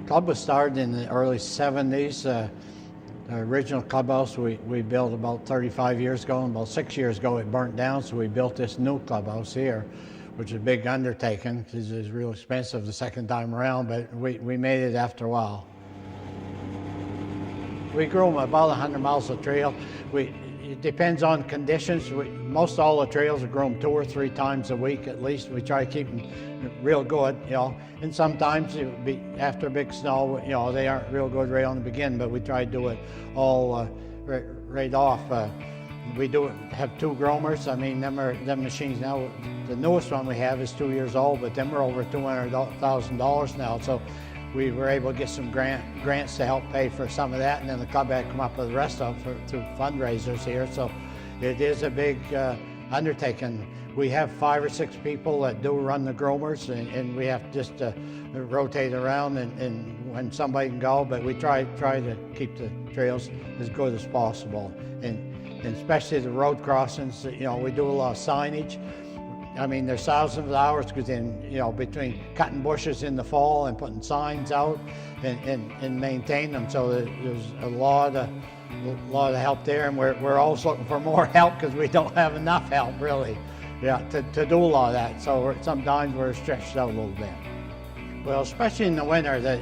club was started in the early 70s. The original clubhouse we built about 35 years ago, and about 6 years ago it burnt down, so we built this new clubhouse here, which is a big undertaking. It's real expensive the second time around, but we made it after a while. We groom about 100 miles of trail. It depends on conditions. Most all the trails are groomed 2 or 3 times a week at least. We try to keep them real good, and sometimes after big snow, they aren't real good right on the beginning, but we try to do it all right off. We do have 2 groomers. I mean, them machines now, the newest one we have is 2 years old, but them are over $200,000 now. So we were able to get some grants to help pay for some of that, and then the club had come up with the rest of it through fundraisers here. So it is a big undertaking. We have 5 or 6 people that do run the groomers, and we have just to rotate around and when somebody can go, but we try to keep the trails as good as possible. And especially the road crossings, we do a lot of signage. I mean, there's thousands of hours between cutting bushes in the fall and putting signs out and maintain them. So there's a lot of help there, and we're always looking for more help because we don't have enough help really, to do a lot of that. So sometimes we're stretched out a little bit. Well, especially in the winter, the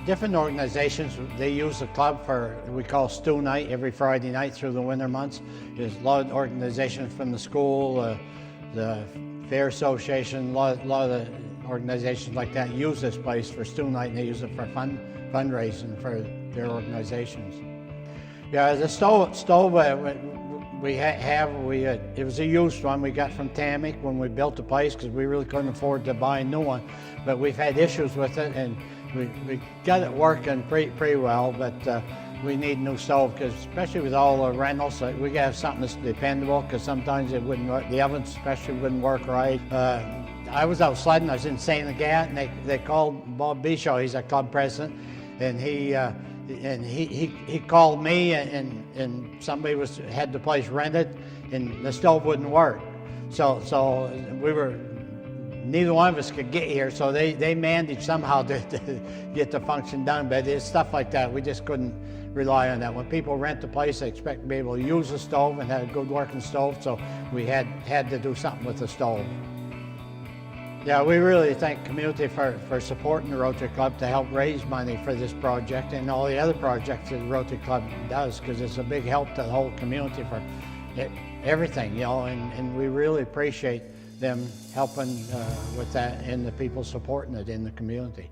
different organizations, they use the club for, we call stew night every Friday night through the winter months. There's a lot of organizations from the school, the Fair Association, a lot of the organizations like that use this place for stew night, and they use it for fundraising for their organizations. Yeah, the stove it was a used one we got from Tamik when we built the place, because we really couldn't afford to buy a new one. But we've had issues with it, and we got it working pretty well, but we need a new stove, because especially with all the rentals, we gotta have something that's dependable, because sometimes it wouldn't work. The ovens especially wouldn't work right. I was out sledding, I was in St. Agat, and they called Bob Bishaw, he's our club president, and he called me, and somebody had the place rented, and the stove wouldn't work. So neither one of us could get here, so they managed somehow to get the function done. But it's stuff like that, we just couldn't rely on that. When people rent the place, they expect to be able to use the stove and have a good working stove, so we had to do something with the stove. Yeah, we really thank the community for supporting the Rotary Club to help raise money for this project and all the other projects that the Rotary Club does, because it's a big help to the whole community for everything, and we really appreciate them helping with that and the people supporting it in the community.